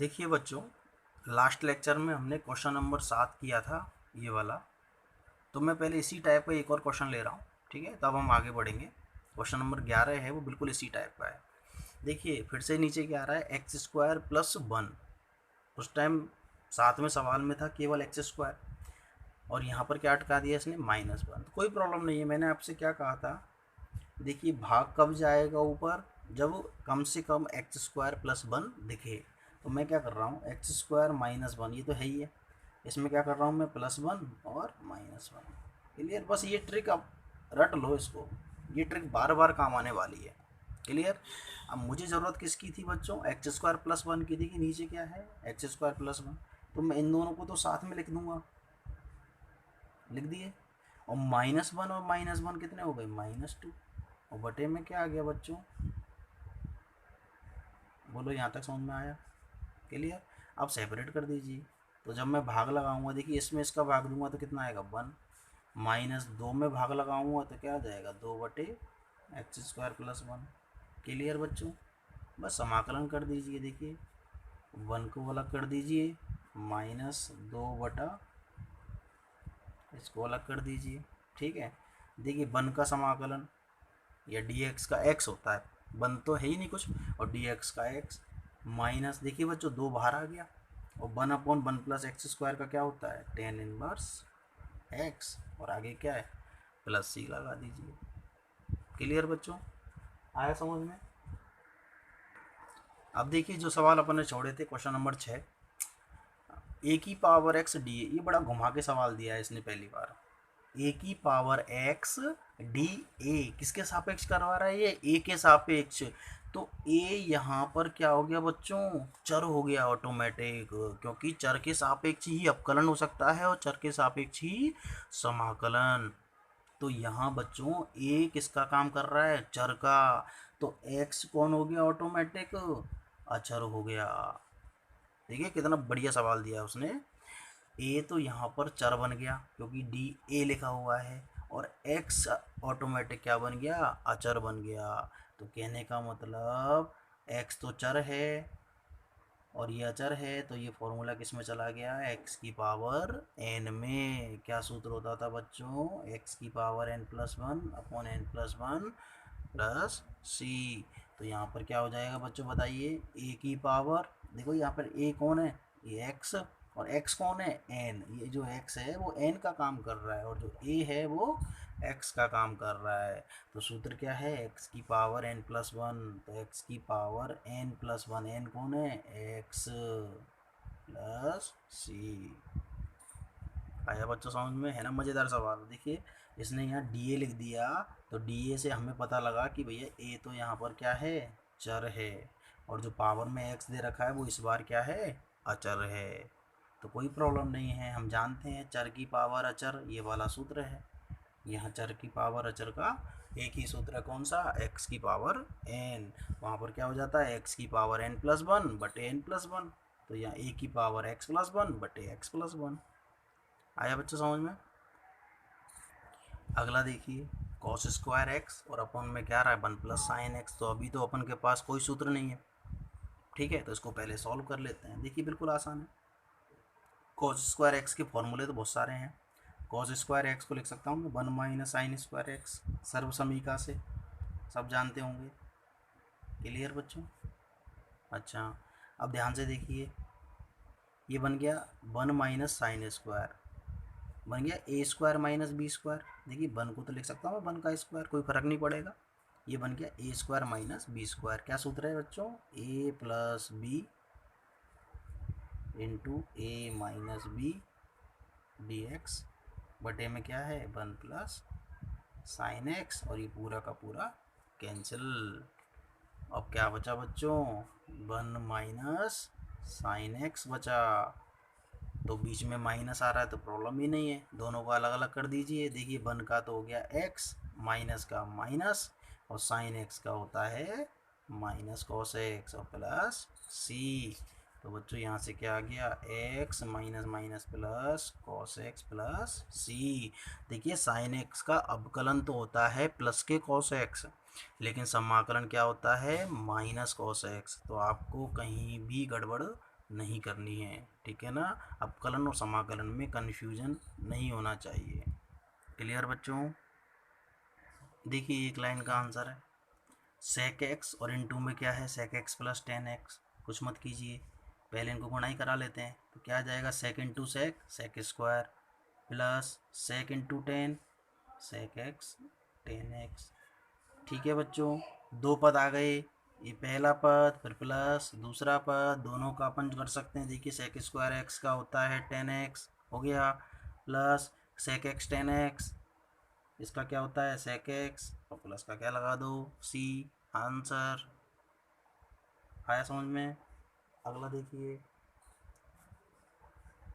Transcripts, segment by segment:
देखिए बच्चों, last lecture में हमने क्वेश्चन नंबर 7 किया था, ये वाला। तो मैं पहले इसी टाइप का एक और क्वेश्चन ले रहा हूँ, ठीक है, तब हम आगे बढ़ेंगे। क्वेश्चन नंबर 11 है, वो बिल्कुल इसी टाइप का है। देखिए फिर से नीचे क्या आ रहा है, एक्स स्क्वायर प्लस 1। उस टाइम 7वें सवाल में था केवल एक्स स्क्वायर, और यहाँ पर क्या अटका दिया इसने, -1। तो कोई प्रॉब्लम नहीं है। मैंने आपसे क्या कहा था, देखिए भाग कब जाएगा ऊपर, जब कम से कम एक्स स्क्वायर प्लस 1 दिखे। तो मैं क्या कर रहा हूँ, एक्स स्क्वायर -1, ये तो है ही है। इसमें क्या कर रहा हूँ मैं, +1 और -1। क्लियर। बस ये ट्रिक अब रट लो इसको, ये ट्रिक बार बार काम आने वाली है। क्लियर। अब मुझे ज़रूरत किसकी थी बच्चों, एक्स स्क्वायर प्लस 1 की थी कि नीचे क्या है, एक्स स्क्वायर प्लस 1। तो मैं इन दोनों को तो साथ में लिख दूंगा, लिख दिए। और -1 और -1 कितने हो गए, -2। और बटे में क्या आ गया बच्चों, बोलो यहाँ तक समझ में आया। क्लियर। अब सेपरेट कर दीजिए। तो जब मैं भाग लगाऊंगा, देखिए इसमें इसका भाग दूंगा तो कितना आएगा, 1। -2 में भाग लगाऊंगा तो क्या आ जाएगा, 2/x² + 1। क्लियर बच्चों। बस समाकलन कर दीजिए। देखिए 1 को अलग कर दीजिए, -2 इसको अलग कर दीजिए। ठीक है। देखिए 1 का समाकलन या dx का x होता है, 1 तो है ही नहीं कुछ, और dx का x माइनस, देखिए बच्चों 2 बाहर आ गया, और 1/1 + x² का क्या होता है, tan इनवर्स x, और आगे क्या है, +c लगा दीजिए। क्लियर बच्चों, आया समझ में। अब देखिए जो सवाल अपन ने छोड़े थे, क्वेश्चन नंबर 6, ए की पावर x डी, ये बड़ा घुमा के सवाल दिया है इसने पहली बार। ए की पावर x डी ए किसके सापेक्ष करवा रहा है, ये ए के सापेक्ष। तो ए यहाँ पर क्या हो गया बच्चों, चर हो गया ऑटोमेटिक, क्योंकि चर के सापेक्ष ही अवकलन हो सकता है और चर के सापेक्ष ही समाकलन। तो यहाँ बच्चों ए किसका काम कर रहा है, चर का। तो x कौन हो गया ऑटोमेटिक, अचर हो गया। देखिए कितना बढ़िया सवाल दिया उसने। ए तो यहाँ पर चर बन गया क्योंकि डी ए लिखा हुआ है, और एक्स ऑटोमेटिक क्या बन गया, अचर बन गया। तो कहने का मतलब एक्स तो चर है और ये अचर है, तो ये फॉर्मूला किस में चला गया, एक्स की पावर एन में। क्या सूत्र होता था बच्चों, एक्स की पावर n+1/n+1 प्लस सी। तो यहाँ पर क्या हो जाएगा बच्चों बताइए, ए की पावर, देखो यहाँ पर ए कौन है, ये एक्स, और एक्स कौन है, एन। ये जो एक्स है वो एन का काम कर रहा है, और जो ए है वो एक्स का काम कर रहा है। तो सूत्र क्या है, एक्स की पावर n+1, तो एक्स की पावर n+1, एन कौन है, एक्स प्लस सी। आया बच्चों समझ में, है ना मज़ेदार सवाल। देखिए इसने यहाँ डी ए लिख दिया, तो डी ए से हमें पता लगा कि भैया ए तो यहाँ पर क्या है, चर है, और जो पावर में एक्स दे रखा है वो इस बार क्या है, अचर है। तो कोई प्रॉब्लम नहीं है, हम जानते हैं चर की पावर अचर, ये वाला सूत्र है। यहाँ चर की पावर अचर का एक ही सूत्र है, कौन सा, एक्स की पावर एन। वहाँ पर क्या हो जाता है, एक्स की पावर n+1/n+1। तो यहाँ ए की पावर x+1/x+1। आया बच्चों समझ में। अगला देखिए कॉस स्क्वायर एक्स, और अपन में क्या रहा है, 1 + sin x। तो अभी तो अपन के पास कोई सूत्र नहीं है, ठीक है, तो इसको पहले सॉल्व कर लेते हैं। देखिए बिल्कुल आसान है। कॉस स्क्वायर एक्स के फॉर्मूले तो बहुत सारे हैं। कॉस स्क्वायर एक्स को लिख सकता हूँ मैं 1 - sin² x, सर्व समीका से, सब जानते होंगे। क्लियर बच्चों। अच्छा अब ध्यान से देखिए, ये बन गया 1 - sin², बन गया a² - b²। देखिए 1 को तो लिख सकता हूँ मैं 1 का स्क्वायर, कोई फर्क नहीं पड़ेगा। ये बन गया a² - b²। क्या सूत्र है बच्चों, a + b into a - b dx, बटे में क्या है, 1 + sin x, और ये पूरा का पूरा कैंसिल। अब क्या बचा बच्चों, 1 - sin x बचा। तो बीच में माइनस आ रहा है तो प्रॉब्लम ही नहीं है, दोनों को अलग अलग कर दीजिए। देखिए 1 का तो हो गया x, माइनस का माइनस, और साइन एक्स का होता है -cos x, और प्लस सी। तो बच्चों यहाँ से क्या आ गया, x minus plus cos x plus C. देखिए साइन एक्स का अवकलन तो होता है प्लस के cos x, लेकिन समाकलन क्या होता है, -cos x। तो आपको कहीं भी गड़बड़ नहीं करनी है, ठीक है ना। अपकलन और समाकलन में कन्फ्यूजन नहीं होना चाहिए। क्लियर बच्चों। देखिए एक लाइन का आंसर है सेक एक्स और इन टू में क्या है सेक एक्स प्लस 10x। कुछ मत कीजिए, पहले इनको गुणाई करा लेते हैं। तो क्या आ जाएगा sec into sec sec square plus sec into 10 sec x 10x। ठीक है बच्चों, दो पद आ गए, ये पहला पद फिर प्लस दूसरा पद, दोनों का अपन कर सकते हैं। देखिए सेक स्क्वायर एक्स का होता है 10x हो गया, प्लस सेक एक्स 10x, इसका क्या होता है सेक एक्स, और प्लस का क्या लगा दो सी। आंसर आया समझ में। अगला देखिए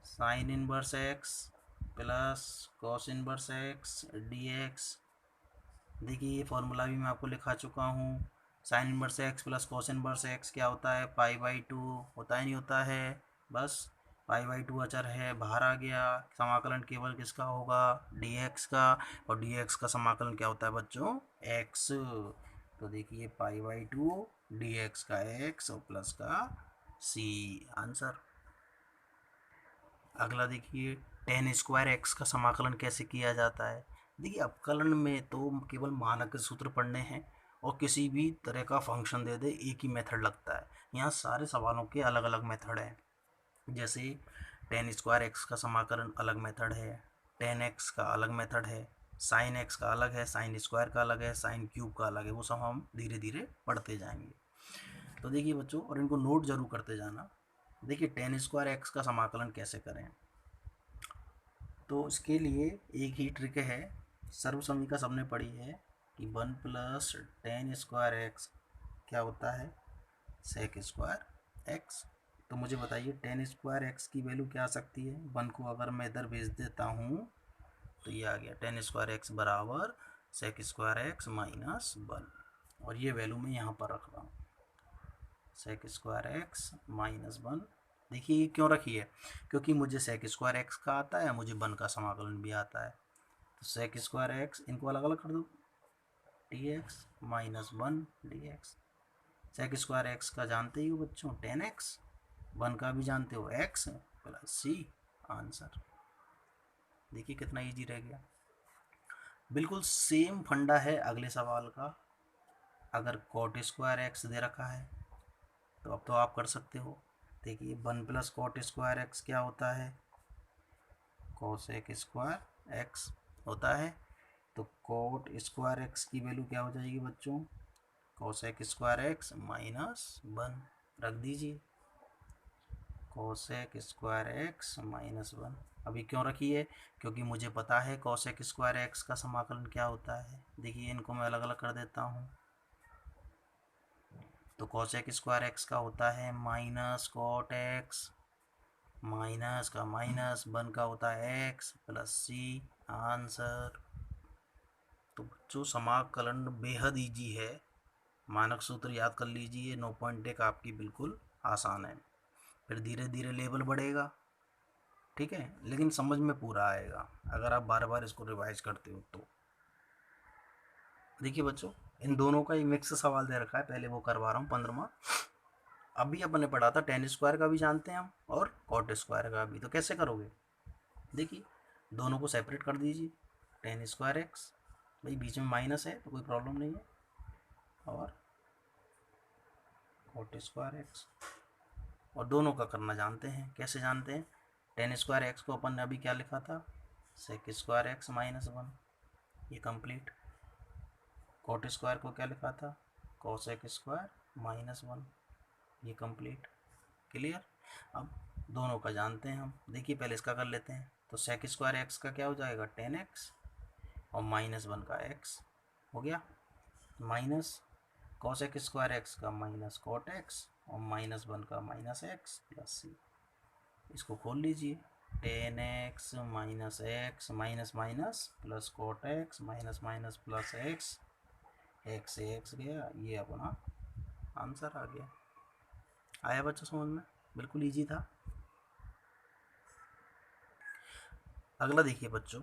sine inverse x plus cos inverse x D x. देखिए ये फॉर्मूला भी मैं आपको लिखा चुका हूँ। Sine inverse x plus cos inverse x क्या होता है पाई/2 होता ही नहीं होता है, बस पाई/2 अचर है बाहर आ गया। समाकलन केवल किसका होगा dx का, और dx का समाकलन क्या होता है बच्चों x। तो देखिए पाई/2 dx का x और प्लस का c। आंसर। अगला देखिए टेन स्क्वायर एक्स का समाकलन कैसे किया जाता है। देखिए अपकलन में तो केवल मानक के सूत्र पढ़ने हैं और किसी भी तरह का फंक्शन दे दे एक ही मेथड लगता है। यहाँ सारे सवालों के अलग अलग मेथड हैं। जैसे टेन स्क्वायर एक्स का समाकलन अलग मेथड है, 10x का अलग मेथड है, साइन एक्स का अलग है, साइन स्क्वायर का अलग है, साइन क्यूब का अलग है। वो सब हम धीरे धीरे पढ़ते जाएंगे। तो देखिए बच्चों, और इनको नोट जरूर करते जाना। देखिए टेन स्क्वायर एक्स का समाकलन कैसे करें, तो इसके लिए एक ही ट्रिक है, सर्वसमीका सबने पढ़ी है कि 1 प्लस टेन स्क्वायर एक्स क्या होता है सेक स्क्वायर एक्स। तो मुझे बताइए टेन स्क्वायर एक्स की वैल्यू क्या आ सकती है। 1 को अगर मैं इधर भेज देता हूँ तो ये आ गया टेन स्क्वायर एक्स बराबर सेक स्क्वायर एक्स माइनस 1, और ये वैल्यू मैं यहाँ पर रख रहा हूँ सेक स्क्वायर एक्स माइनस 1। देखिए ये क्यों रखी है, क्योंकि मुझे सेक स्क्वायर एक्स का आता है, मुझे 1 का समाकलन भी आता है। तो सेक स्क्वायर एक्स इनको अलग अलग कर दो D X minus 1 D X. Sec square X का जानते ही हो बच्चों 10x, 1 का भी जानते हो x प्लस सी। आंसर। देखिए कितना इजी रह गया। बिल्कुल सेम फंडा है अगले सवाल का। अगर कॉट स्क्वायर एक्स दे रखा है तो अब तो आप कर सकते हो। देखिए 1 प्लस कॉट स्क्वायर एक्स क्या होता है कोसेक स्क्वायर एक्स होता है। तो कॉट स्क्वायर एक्स की वैल्यू क्या हो जाएगी बच्चों कोसेक स्क्वायर एक्स माइनस 1 रख दीजिए कोसेक स्क्वायर एक्स माइनस 1। अभी क्यों रखी है, क्योंकि मुझे पता है कोसेक स्क्वायर एक्स का समाकलन क्या होता है। देखिए इनको मैं अलग अलग कर देता हूँ। तो कोसेक स्क्वायर एक्स का होता है माइनस कॉट एक्स, माइनस का माइनस 1 का होता है एक्स प्लस सी। आंसर। तो बच्चों समाकलन बेहद ईजी है, मानक सूत्र याद कर लीजिए। 9.1 आपकी बिल्कुल आसान है, फिर धीरे धीरे लेवल बढ़ेगा, ठीक है, लेकिन समझ में पूरा आएगा अगर आप बार बार इसको रिवाइज करते हो तो। देखिए बच्चों इन दोनों का एक मिक्स सवाल दे रखा है, पहले वो करवा रहा हूँ 15वां। अभी अपने पढ़ा था टेन स्क्वायर का भी जानते हैं हम और कॉट स्क्वायर का भी। तो कैसे करोगे, देखिए दोनों को सेपरेट कर दीजिए। टेन स्क्वायर एक्स भाई बीच में माइनस है तो कोई प्रॉब्लम नहीं है, और कॉट स्क्वायर एक्स, और दोनों का करना जानते हैं। कैसे जानते हैं, टेन स्क्वायर एक्स को अपन ने अभी क्या लिखा था सेक स्क्वायर एक्स माइनस 1, ये कंप्लीट। कॉट स्क्वायर को क्या लिखा था कोसेक स्क्वायर माइनस 1, ये कंप्लीट। क्लियर। अब दोनों का जानते हैं हम। देखिए पहले इसका कर लेते हैं। तो सेक स्क्वायर एक्स का क्या हो जाएगा 10x और माइनस 1 का x हो गया, माइनस कोसेक स्क्वायर एक्स का माइनस कॉट एक्स और माइनस 1 का माइनस एक्स प्लस सी। इसको खोल लीजिए 10x minus X minus minus plus cot X minus minus plus X, X से एक्स गया, ये अपना आंसर आ गया। आया बच्चों समझ में, बिल्कुल इजी था। अगला देखिए बच्चों,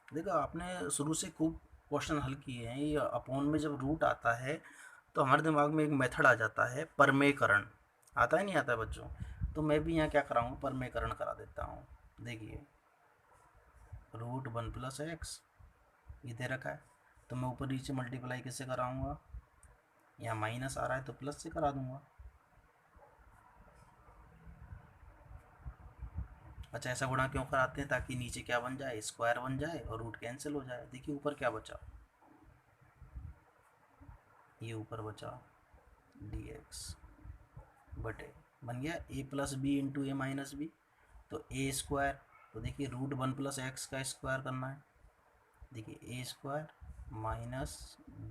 देखो आपने शुरू से खूब क्वेश्चन हल किए हैं। ये अपॉन में जब रूट आता है तो हमारे दिमाग में एक मेथड आ जाता है परमेयकरण। आता है नहीं आता है बच्चों। तो मैं भी यहाँ क्या कराऊँगा, परमेकरण करा देता हूँ। देखिए √1 + x ये दे रखा है, तो मैं ऊपर नीचे मल्टीप्लाई किससे कराऊँगा, यहाँ माइनस आ रहा है तो प्लस से करा दूँगा। अच्छा ऐसा गुणा क्यों कराते हैं, ताकि नीचे क्या बन जाए, स्क्वायर बन जाए और रूट कैंसिल हो जाए। देखिए ऊपर क्या बचा, ये ऊपर बचा dx बटे बन गया a+b × a-b, तो a², तो देखिए √1 + x का स्क्वायर करना है। देखिए a² -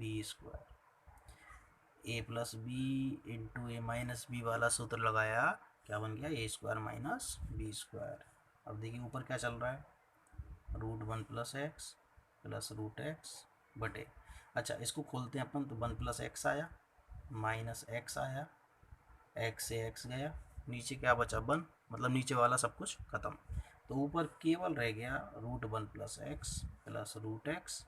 b², a+b × a-b वाला सूत्र लगाया, क्या बन गया, a² - b²। अब देखिए ऊपर क्या चल रहा है, √1 + x + √x बटे, अच्छा इसको खोलते हैं अपन, तो 1 + x आया, -x आया, x से x गया, नीचे क्या बचा 1, मतलब नीचे वाला सब कुछ खत्म, तो ऊपर केवल रह गया √1 + x + √x।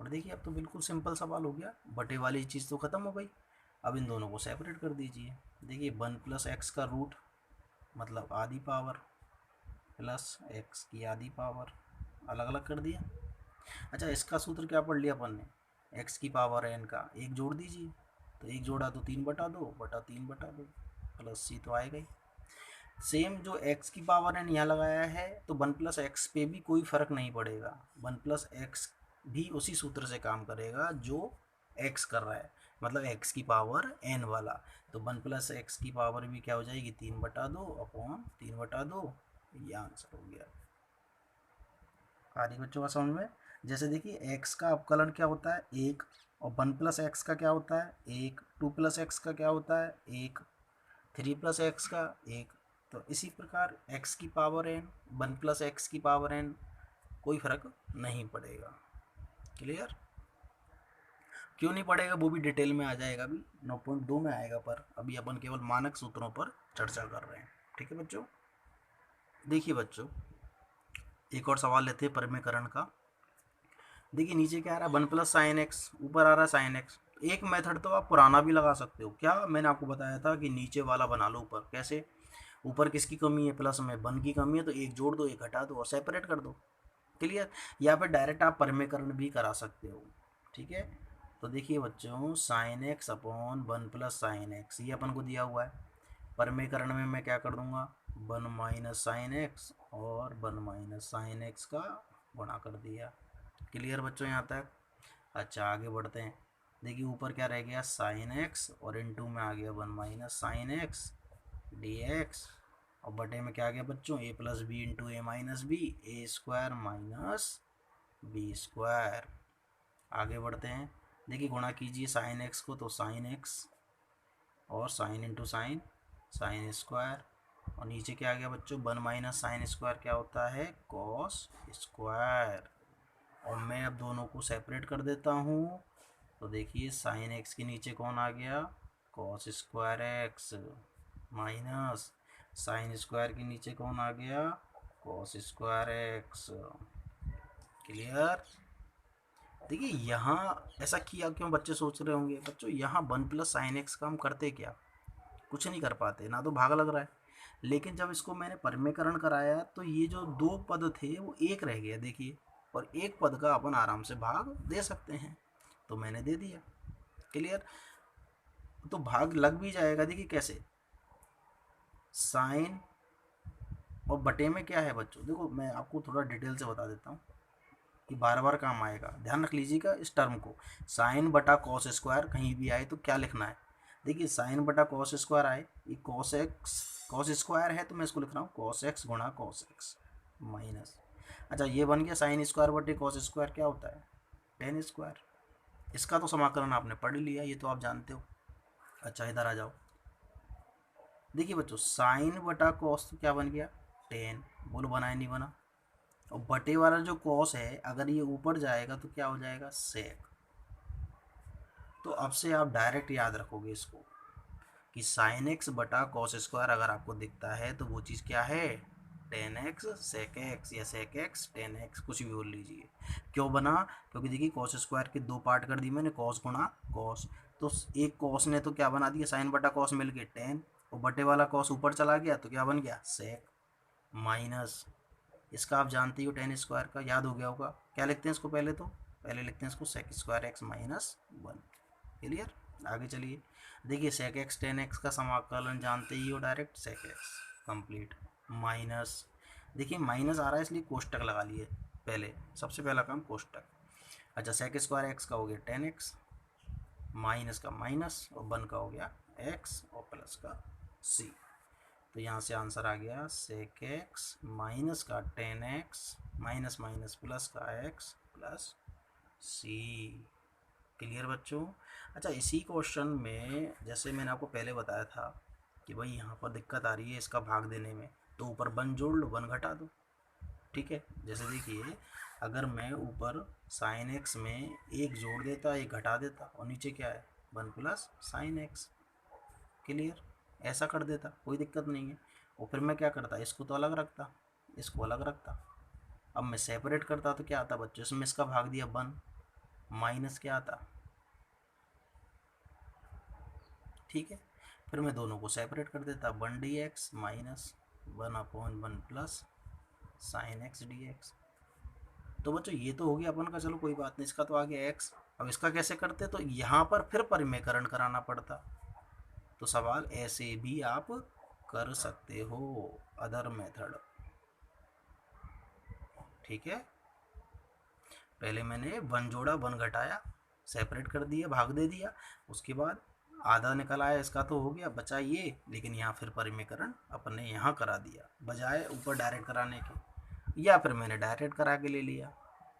और देखिए अब तो बिल्कुल सिंपल सवाल हो गया, बटे वाली चीज़ तो ख़त्म हो गई। अब इन दोनों को सेपरेट कर दीजिए। देखिए 1 + x का रूट मतलब आधी पावर प्लस x की आधी पावर, अलग अलग कर दिया। अच्छा इसका सूत्र क्या पढ़ लिया अपन ने, x की पावर n का एक जोड़ दीजिए, तो एक जोड़ा तो 3/2 बटा 3/2 प्लस c तो आएगा ही। सेम जो x की पावर n यहाँ लगाया है, तो 1 + x पे भी कोई फ़र्क नहीं पड़ेगा, 1 + x भी उसी सूत्र से काम करेगा जो x कर रहा है, मतलब x की पावर n वाला। तो 1 + x की पावर भी क्या हो जाएगी, 3/2 अपॉन 3/2, ये आंसर हो गया। आ रही बच्चों का समझ में। जैसे देखिए x का अवकलन क्या होता है, 1, और 1 + x का क्या होता है, 1, 2 + x का क्या होता है, 1, 3 + x का 1। तो इसी प्रकार x की पावर n, 1 + x की पावर n, कोई फर्क नहीं पड़ेगा। क्लियर, क्यों नहीं पड़ेगा वो भी डिटेल में आ जाएगा, अभी 9.2 में आएगा, पर अभी अपन केवल मानक सूत्रों पर चर्चा कर रहे हैं। ठीक है बच्चों, देखिए बच्चों एक और सवाल लेते हैं परिमेयकरण का। देखिए नीचे क्या आ रहा है, 1 + sin x, ऊपर आ रहा है sin x। एक मेथड तो आप पुराना भी लगा सकते हो, क्या मैंने आपको बताया था कि नीचे वाला बना लो ऊपर, कैसे, ऊपर किसकी कमी है, प्लस में 1 की कमी है, तो एक जोड़ दो एक घटा दो और सेपरेट कर दो। क्लियर, या फिर डायरेक्ट आप परिमेयकरण भी करा सकते हो। ठीक है, तो देखिए बच्चों sin x upon 1 + sin x ये अपन को दिया हुआ है। परिमेयकरण में मैं क्या कर दूंगा, 1 - sin x और 1 - sin x का गुणा कर दिया। क्लियर बच्चों यहाँ तक। अच्छा आगे बढ़ते हैं। देखिए ऊपर क्या रह गया, sin x, और इनटू में आ गया 1 - sin x dx, और बटे में क्या आ गया बच्चों, a + b × a-b, a² - b²। आगे बढ़ते हैं। देखिए गुणा कीजिए sin x को, तो sin x और sin × sin, sin², और नीचे क्या आ गया बच्चों, 1 - sin² क्या होता है, cos²। और मैं अब दोनों को सेपरेट कर देता हूँ, तो देखिए sin x के नीचे कौन आ गया, cos²x, माइनस sin² के नीचे कौन आ गया, cos²x। क्लियर। देखिए यहाँ ऐसा किया क्यों, बच्चे सोच रहे होंगे बच्चों यहाँ 1 + sin x का हम करते क्या, कुछ नहीं कर पाते ना, तो भाग लग रहा है। लेकिन जब इसको मैंने परिमेयकरण कराया तो ये जो दो पद थे वो एक रह गया, देखिए, और एक पद का अपन आराम से भाग दे सकते हैं, तो मैंने दे दिया। क्लियर, तो भाग लग भी जाएगा। देखिए कैसे, साइन और बटे में क्या है बच्चों, देखो मैं आपको थोड़ा डिटेल से बता देता हूँ कि बार बार काम आएगा, ध्यान रख लीजिएगा इस टर्म को। साइन बटा cos² कहीं भी आए तो क्या लिखना है, देखिए साइन बटा cos² आए, ये cos² है तो मैं इसको लिख रहा हूँ cos x गुणा cos x माइनस, अच्छा ये बन गया sin² बटे cos² क्या होता है, tan²। इसका तो समाकलन आपने पढ़ लिया, ये तो आप जानते हो। अच्छा इधर आ जाओ, देखिए बच्चों साइन बटा कॉस तो क्या बन गया, टेन, बोलो बना है नहीं बना, और बटे वाला जो कॉस है अगर ये ऊपर जाएगा तो क्या हो जाएगा, सेक। तो अब से आप डायरेक्ट याद रखोगे इसको कि साइन एक्स बटा cos² अगर आपको दिखता है तो वो चीज़ क्या है, टेन एक्स सेक एक्स, या सेक एक्स टेन एक्स, कुछ भी बोल लीजिए। क्यों बना, क्योंकि देखिए cos² के दो पार्ट कर दिए मैंने, cos गुणा cos, तो एक cos ने तो क्या बना दिया, साइन बटा cos मिल के टेन, और बटे वाला कॉस ऊपर चला गया तो क्या बन गया सेक, माइनस इसका आप जानते हो टेन स्क्वायर का याद हो गया होगा, क्या लिखते हैं इसको, पहले लिखते हैं इसको sec square X minus one. Clear, आगे चलिए। देखिए सेक एक्स टेन एक्स का समाकलन जानते ही हो, direct sec X complete minus, देखिए माइनस आ रहा है इसलिए कोष्टक लगा लिए, पहले सबसे पहला काम कोष्टक। अच्छा सेक स्क्वायर एक्स का हो गया टेन एक्स, माइनस का माइनस और वन का हो गया एक्स और प्लस का सी। तो यहाँ से आंसर आ गया सेक एक्स माइनस का ten x minus minus plus का एक्स प्लस सी। क्लियर बच्चों। अच्छा इसी क्वेश्चन में जैसे मैंने आपको पहले बताया था कि भाई यहाँ पर दिक्कत आ रही है इसका भाग देने में, तो ऊपर वन जोड़ लो वन घटा दो, ठीक है। जैसे देखिए अगर मैं ऊपर साइन एक्स में एक जोड़ देता एक घटा देता और नीचे क्या है one plus sine x, clear, ऐसा कर देता कोई दिक्कत नहीं है। और फिर मैं क्या करता इसको तो अलग रखता इसको अलग रखता, अब मैं सेपरेट करता तो क्या आता बच्चों, इसमें इसका भाग दिया वन माइनस क्या आता, ठीक है। फिर मैं दोनों को सेपरेट कर देता one D X minus one upon one plus sine x D x. तो बच्चों ये तो हो गया अपन का, चलो कोई बात नहीं, इसका तो आ गया एक्स। अब इसका कैसे करते, तो यहाँ पर फिर परिमेयकरण कराना पड़ता, तो सवाल ऐसे भी आप कर सकते हो, अदर मेथड, ठीक है। पहले मैंने वन जोड़ा वन घटाया सेपरेट कर दिया भाग दे दिया, उसके बाद आधा निकल आया इसका तो हो गया बचा ये, लेकिन यहाँ फिर परिमेयकरण अपन ने यहाँ करा दिया बजाय ऊपर डायरेक्ट कराने के, या फिर मैंने डायरेक्ट करा के ले लिया,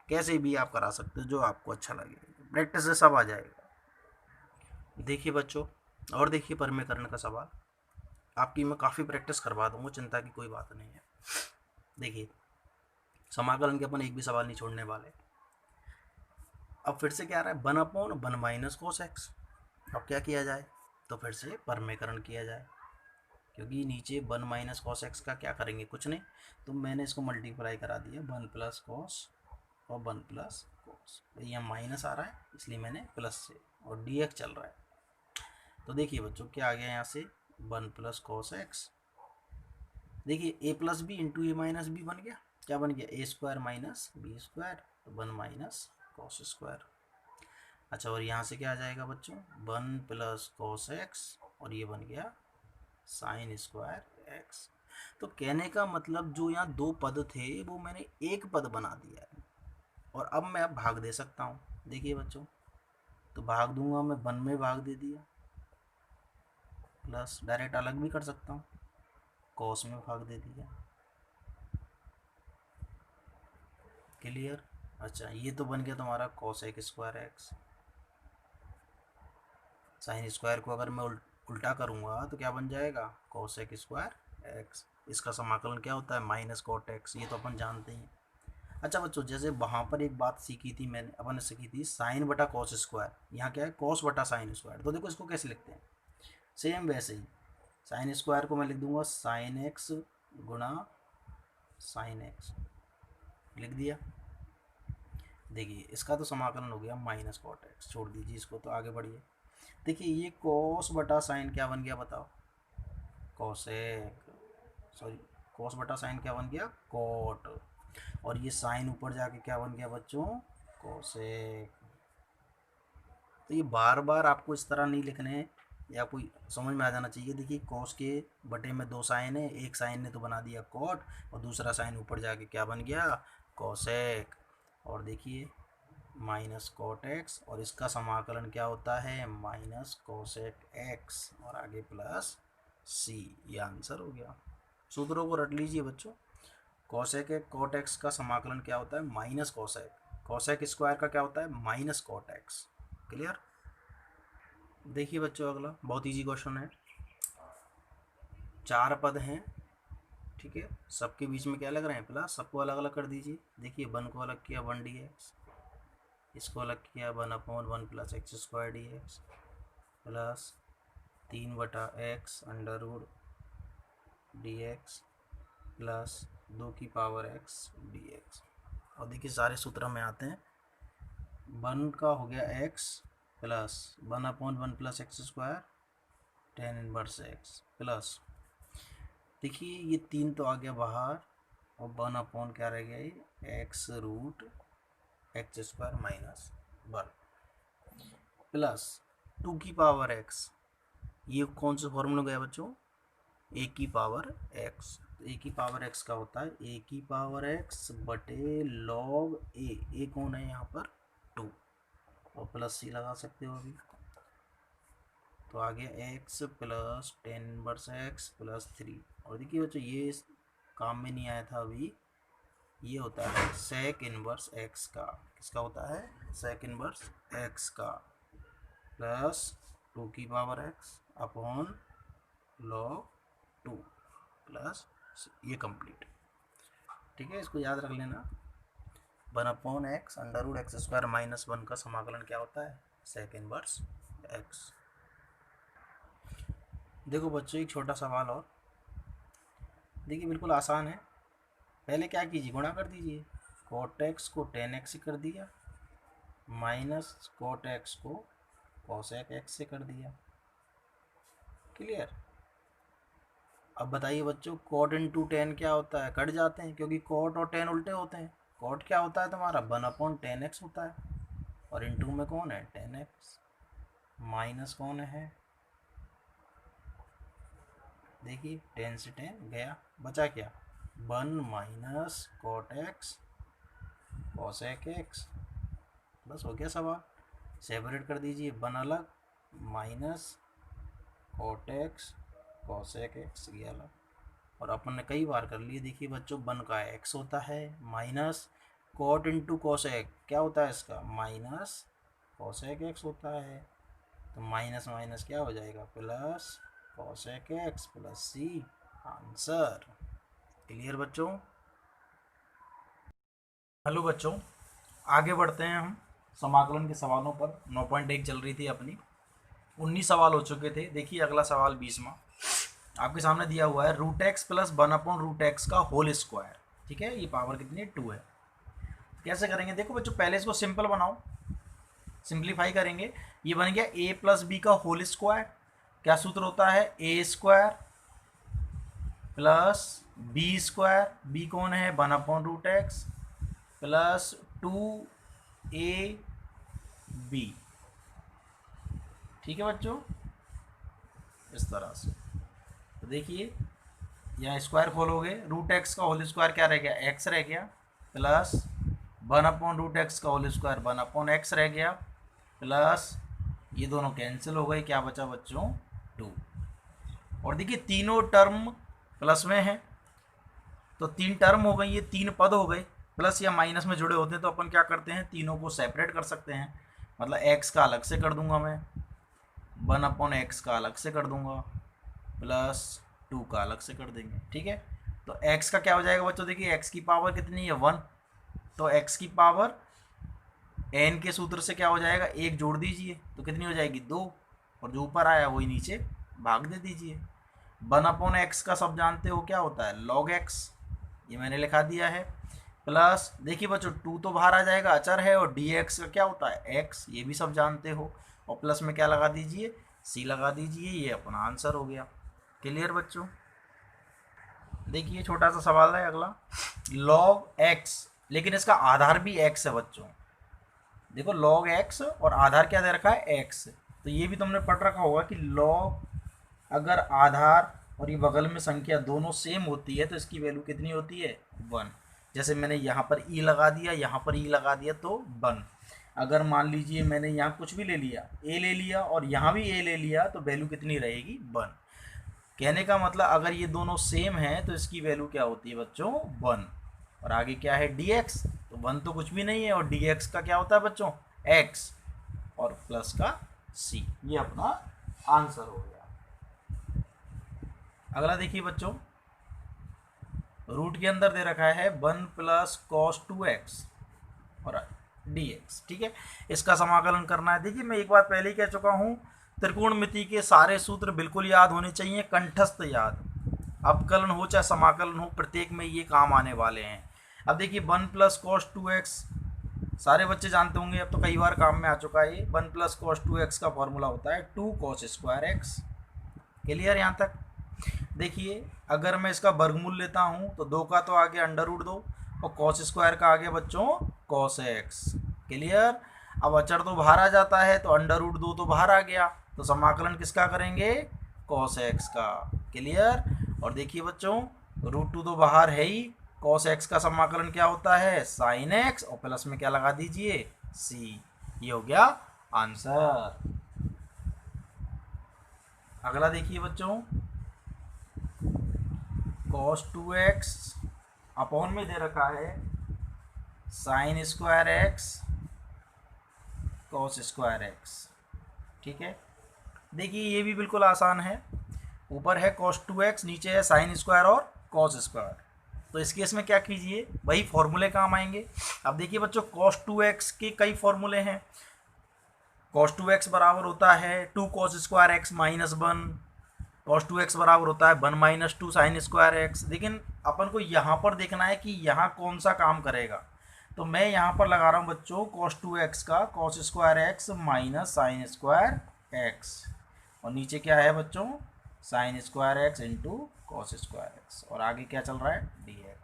कैसे भी आप करा सकते हो जो आपको अच्छा लगे, प्रैक्टिस से सब आ जाएगा। देखिए बच्चों और देखिए परिमेयकरण का सवाल आपकी मैं काफ़ी प्रैक्टिस करवा दूंगा, चिंता की कोई बात नहीं है। देखिए समाकलन के अपन एक भी सवाल नहीं छोड़ने वाले। अब फिर से क्या आ रहा है one upon one minus cos x, अब क्या किया जाए, तो फिर से परिमेयकरण किया जाए, क्योंकि नीचे वन माइनस कॉस एक्स का क्या करेंगे कुछ नहीं, तो मैंने इसको मल्टीप्लाई करा दिया वन प्लस कॉस और वन प्लस कॉस, यहाँ माइनस आ रहा है इसलिए मैंने प्लस से, और डी एक्स चल रहा है, तो देखिए बच्चों क्या आ गया यहाँ से वन प्लस कॉस एक्स, देखिए ए प्लस बी इंटू ए माइनस बी बन गया, क्या बन गया ए स्क्वायर माइनस बी स्क्वायर, तो वन माइनस कॉस स्क्वायर। अच्छा और यहाँ से क्या आ जाएगा बच्चों वन प्लस कॉस एक्स और ये बन गया साइन स्क्वायर एक्स। तो कहने का मतलब जो यहाँ दो पद थे वो मैंने एक पद बना दिया है, और अब मैं भाग दे सकता हूँ, देखिए बच्चों तो भाग दूंगा मैं वन में भाग दे दिया, प्लस डायरेक्ट अलग भी कर सकता हूँ कॉस में भाग दे दिया, क्लियर। अच्छा ये तो बन गया तुम्हारा कॉस एक स्क्वायर एक्स, साइन स्क्वायर को अगर मैं उल्टा करूँगा तो क्या बन जाएगा कोसेक स्क्वायर एक्स, इसका समाकलन क्या होता है माइनस कॉट एक्स, ये तो अपन जानते हैं। अच्छा बच्चों जैसे वहाँ पर एक बात सीखी थी मैंने, अपन ने सीखी थी साइन बटा कॉस स्क्वायर, यहाँ क्या है कॉस बटा साइन स्क्वायर, तो देखो इसको कैसे लिखते हैं सेम वैसे ही, साइन स्क्वायर को मैं लिख दूंगा साइन एक्स गुणा साइन एक्स, लिख दिया। देखिए इसका तो समाकलन हो गया माइनस कॉट एक्स, छोड़ दीजिए इसको, तो आगे बढ़िए। देखिए ये कॉस बटा साइन क्या बन गया बताओ, कॉसेक, सॉरी कॉस बटा साइन क्या बन गया कॉट, और ये साइन ऊपर जाके क्या बन गया बच्चों कॉसेक। तो ये बार बार आपको इस तरह नहीं लिखने हैं, या कोई समझ में आ जाना चाहिए। देखिए कॉस के बटे में दो साइन है, एक साइन ने तो बना दिया कॉट और दूसरा साइन ऊपर जाके क्या बन गया कॉसेक, और देखिए माइनस कॉट एक्स, और इसका समाकलन क्या होता है माइनस कोसेक एक्स और आगे प्लस सी, ये आंसर हो गया। सूत्रों को रट लीजिए बच्चों, कोसेक एक कॉट एक्स का समाकलन क्या होता है माइनस कोसेक, कोसेक स्क्वायर का क्या होता है माइनस कॉट एक्स, क्लियर। देखिए बच्चों अगला बहुत इजी क्वेश्चन है, चार पद हैं, ठीक है, सबके बीच में क्या लग रहे हैं प्लस, सबको अलग अलग कर दीजिए। देखिए वन को अलग किया वन डी एक्स, इसको अलग किया one upon one plus X square D X, plus तीन बटा X under root D X, plus दो की पावर एक्स डी एक्स। और देखिए सारे सूत्र में आते हैं, वन का हो गया x plus one upon one plus X square, tan inverse x plus, देखिए ये 3 तो आ गया बाहर और 1 अपॉन क्या रह गया, ये X root X square minus 1 plus 2 की पावर एक्स, ये कौन सा फॉर्मूला गया बच्चों, ए की पावर एक्स। ए की पावर एक्स का होता है ए की पावर एक्स बटे लॉग ए कौन है यहाँ पर 2, और प्लस सी लगा सकते हो अभी, तो आ गया x plus tan inverse x plus 3। और देखिए बच्चों ये काम में नहीं आया था अभी, ये होता है सेक इनवर्स एक्स का, किसका होता है, सेक इनवर्स एक्स का, प्लस 2 की power X upon log 2 plus ये कंप्लीट। ठीक है, इसको याद रख लेना, 1 upon X under root X square minus 1 का समाकलन क्या होता है, सेक इनवर्स एक्स। देखो बच्चों एक छोटा सवाल और, देखिए बिल्कुल आसान है, पहले क्या कीजिए, गुणा कर दीजिए, कोट एक्स को टेन एक्स से कर दिया माइनस कोट एक्स को कोसेक एक्स से कर दिया, क्लियर। अब बताइए बच्चों कोट इंटू टेन क्या होता है, कट जाते हैं क्योंकि कोट और टेन उल्टे होते हैं। कोट क्या होता है तुम्हारा 1 अपॉन टेन एक्स होता है, और इंटू में कौन है टेन एक्स, माइनस कौन है, देखिए 10 से 10 गया, बचा क्या 1 minus cot x cosec x, बस हो गया सवाल। सेपरेट कर दीजिए, 1 अलग minus cot x cosec x ये अलग, और अपन ने कई बार कर लिए। देखिए बच्चों 1 का एक्स होता है माइनस कोट इंटू कोसेक क्या होता है इसका, माइनस कोसेक एक्स होता है, तो माइनस माइनस क्या हो जाएगा प्लस कोसेक एक्स प्लस सी, आंसर। क्लियर बच्चों। हेलो बच्चों, आगे बढ़ते हैं हम समाकलन के सवालों पर। 9.1 चल रही थी अपनी, 19 सवाल हो चुके थे। देखिए अगला सवाल 20वां आपके सामने दिया हुआ है, root X plus 1 upon root X का होल स्क्वायर। ठीक है, ये पावर कितनी है 2 है। कैसे करेंगे, देखो बच्चों पहले इसको सिंपल बनाओ, सिंप्लीफाई करेंगे, ये बन गया a प्लस बी का होल स्क्वायर। क्या सूत्र होता है, A square plus B square, B कौन है 1 upon root X plus 2ab। ठीक है बच्चों, इस तरह से। तो देखिए यहाँ स्क्वायर खोलोगे, रूट एक्स का होल स्क्वायर क्या रह गया, एक्स रह गया, प्लस 1 अपॉन रूट एक्स का होल स्क्वायर 1 अपॉन एक्स रह गया, प्लस ये दोनों कैंसिल हो गए, क्या बचा बच्चों 2। और देखिए तीनों टर्म प्लस में है, तो 3 टर्म हो गई, ये 3 पद हो गए, प्लस या माइनस में जुड़े होते हैं, तो अपन क्या करते हैं तीनों को सेपरेट कर सकते हैं। मतलब एक्स का अलग से कर दूंगा मैं, 1 अपॉन एक्स का अलग से कर दूंगा, प्लस 2 का अलग से कर देंगे। ठीक है, तो x का क्या हो जाएगा बच्चों, देखिए x की पावर कितनी है 1, तो x की पावर n के सूत्र से क्या हो जाएगा, 1 जोड़ दीजिए तो कितनी हो जाएगी 2, और जो ऊपर आया वही नीचे भाग दे दीजिए। 1 अपॉन एक्स का सब जानते हो क्या होता है लॉग x, ये मैंने लिखा दिया है, प्लस देखिए बच्चों 2 तो बाहर आ जाएगा, अचर है, और dx का क्या होता है x, ये भी सब जानते हो, और प्लस में क्या लगा दीजिए c लगा दीजिए, ये अपना आंसर हो गया। क्लियर बच्चों। देखिए छोटा सा सवाल है अगला, log x, लेकिन इसका आधार भी x है बच्चों। देखो log x और आधार क्या दे रखा है x, तो ये भी तुमने पढ़ रखा होगा कि log अगर आधार और ये बगल में संख्या दोनों सेम होती है तो इसकी वैल्यू कितनी होती है 1। जैसे मैंने यहाँ पर e लगा दिया, यहाँ पर e लगा दिया तो 1। अगर मान लीजिए मैंने यहाँ कुछ भी ले लिया, a ले लिया और यहाँ भी a ले लिया, तो वैल्यू कितनी रहेगी 1। कहने का मतलब अगर ये दोनों सेम हैं तो इसकी वैल्यू क्या होती है बच्चों 1। और आगे क्या है dx, तो 1 तो कुछ भी नहीं है, और dx का क्या होता है बच्चों x, और प्लस का c, ये अपना आंसर हो गया। अगला देखिए बच्चों, रूट के अंदर दे रखा है 1 प्लस कॉस 2x और dx। ठीक है, इसका समाकलन करना है। देखिए मैं एक बात पहले ही कह चुका हूँ, त्रिकोणमिति के सारे सूत्र बिल्कुल याद होने चाहिए, कंठस्थ याद, अपकलन हो चाहे समाकलन हो, प्रत्येक में ये काम आने वाले हैं। अब देखिए 1 प्लस कॉस 2x सारे बच्चे जानते होंगे, अब तो कई बार काम में आ चुका है ये। 1 प्लस कॉस 2x का फॉर्मूला होता है 2 कॉस स्क्वायर एक्स क्लियर यहाँ तक? देखिए अगर मैं इसका वर्गमूल लेता हूँ तो 2 का तो आ गया अंडर रूट 2 और कॉस स्क्वायर का आ गया बच्चों कॉस एक्स। क्लियर? अब अचर तो बाहर आ जाता है तो अंडर रूट 2 तो बाहर आ गया, तो समाकलन किसका करेंगे? कॉस एक्स का। क्लियर? और देखिए बच्चों रूट 2 तो बाहर है ही, कॉस एक्स का समाकलन क्या होता है? साइन एक्स, और प्लस में क्या लगा दीजिए? सी। ये हो गया आंसर। अगला देखिए बच्चों cos 2x अपॉन में दे रखा है sine square x cos square x. ठीक है, देखिए ये भी बिल्कुल आसान है, ऊपर है cos 2x, नीचे है साइन स्क्वायर और कॉस स्क्वायर। तो इस केस में क्या कीजिए, वही फॉर्मूले काम आएंगे। अब देखिए बच्चों cos 2x के कई फॉर्मूले हैं। cos 2x बराबर होता है 2 cos square X minus 1, cos 2x बराबर होता है 1 माइनस 2 साइन स्क्वायर एक्स। लेकिन अपन को यहाँ पर देखना है कि यहाँ कौन सा काम करेगा, तो मैं यहाँ पर लगा रहा हूँ बच्चों cos 2x का cos square X minus sine square x, और नीचे क्या है बच्चों? Sine square x into cos square x, और आगे क्या चल रहा है? डी है।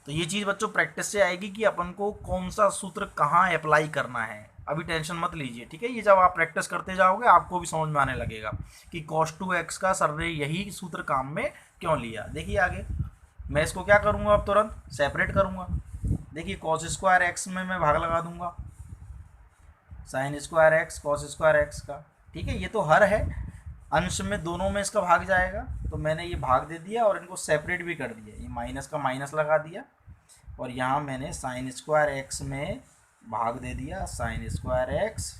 तो ये चीज़ बच्चों प्रैक्टिस से आएगी कि अपन को कौन सा सूत्र कहाँ अप्लाई करना है। अभी टेंशन मत लीजिए, ठीक है? ये जब आप प्रैक्टिस करते जाओगे आपको भी समझ में आने लगेगा कि cos 2x का सर ने यही सूत्र काम में क्यों लिया। देखिए आगे मैं इसको क्या करूँगा, अब तुरंत सेपरेट करूँगा। देखिए cos स्क्वायर एक्स में मैं भाग लगा दूंगा sine square x cos square X का। ठीक है, ये तो हर है, अंश में दोनों में इसका भाग जाएगा, तो मैंने ये भाग दे दिया और इनको सेपरेट भी कर दिया। ये माइनस का माइनस लगा दिया और यहाँ मैंने साइन स्क्वायर एक्स में भाग दे दिया sine square x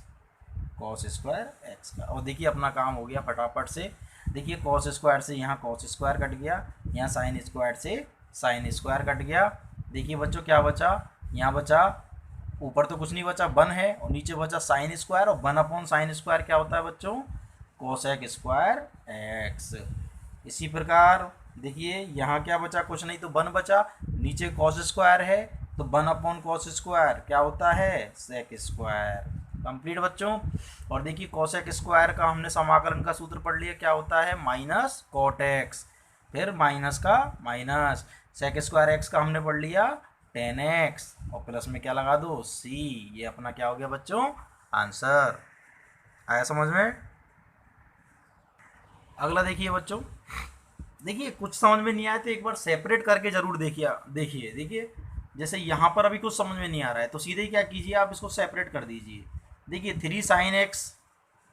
cos square X का। और देखिए अपना काम हो गया फटाफट से। देखिए कॉस स्क्वायर से यहाँ कॉस स्क्वायर कट गया, यहाँ साइन स्क्वायर से साइन स्क्वायर कट गया। देखिए बच्चों क्या बचा, यहाँ बचा, ऊपर तो कुछ नहीं बचा, 1 है, और नीचे बचा साइन स्क्वायर, और 1 अपॉन साइन स्क्वायर क्या होता है बच्चों? Cosec square x. इसी प्रकार देखिए यहाँ क्या बचा, कुछ नहीं तो 1 बचा, नीचे कॉस स्क्वायर है तो 1 अपॉन कॉस स्क्वायर क्या होता है? Sec square. कंप्लीट बच्चों। और देखिए कोसेक स्क्वायर का हमने समाकलन का सूत्र पढ़ लिया, क्या होता है? माइनस कॉट एक्स, फिर माइनस का माइनस, सेक स्क्वायर एक्स का हमने पढ़ लिया 10x, और प्लस में क्या लगा दो? सी। ये अपना क्या हो गया बच्चों? आंसर। आया समझ में? अगला देखिए बच्चों, देखिए कुछ समझ में नहीं आया तो एक बार सेपरेट करके जरूर देखिए। देखिए देखिए जैसे यहाँ पर अभी कुछ समझ में नहीं आ रहा है तो सीधे क्या कीजिए, आप इसको सेपरेट कर दीजिए। देखिए 3 साइन एक्स,